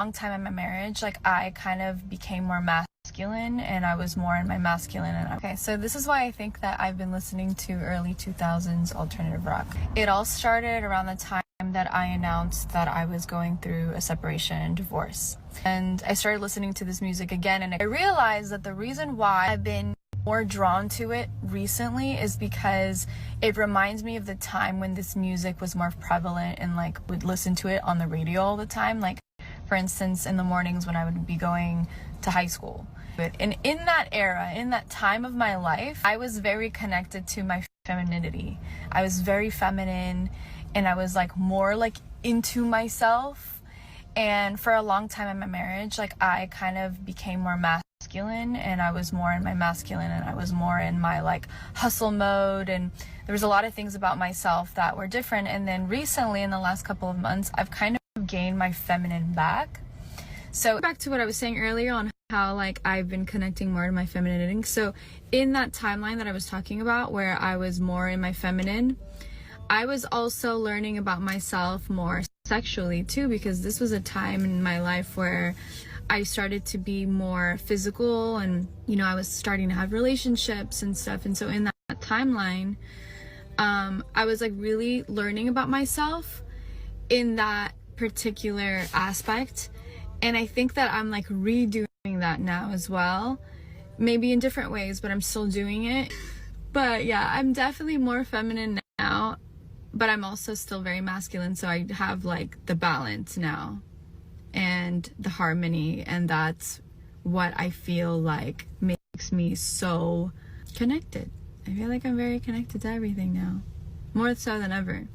long time in my marriage, like I kind of became more masculine and I was more in my masculine. And okay, so this is why I think that I've been listening to early 2000s alternative rock. It all started around the time that I announced that I was going through a separation and divorce. And I started listening to this music again, and I realized that the reason why I've been more drawn to it recently is because it reminds me of the time when this music was more prevalent and like would listen to it on the radio all the time. Like, for instance, in the mornings when I would be going to high school. And in that era, in that time of my life, I was very connected to my femininity. I was very feminine and I was like more like into myself. And for a long time in my marriage, like I kind of became more masculine and I was more in my masculine and I was more in my like hustle mode, and there was a lot of things about myself that were different. And then recently, in the last couple of months, I've kind of gained my feminine back. So back to what I was saying earlier on how like I've been connecting more to my femininity. So in that timeline that I was talking about where I was more in my feminine, I was also learning about myself more sexually too, because this was a time in my life where I started to be more physical and, you know, I was starting to have relationships and stuff. And so in that timeline, I was like really learning about myself in that particular aspect. And I think that I'm like redoing that now as well, maybe in different ways, but I'm still doing it. But yeah, I'm definitely more feminine now, but I'm also still very masculine. So I have like the balance now and the harmony, and that's what I feel like makes me so connected. I feel like I'm very connected to everything now, more so than ever.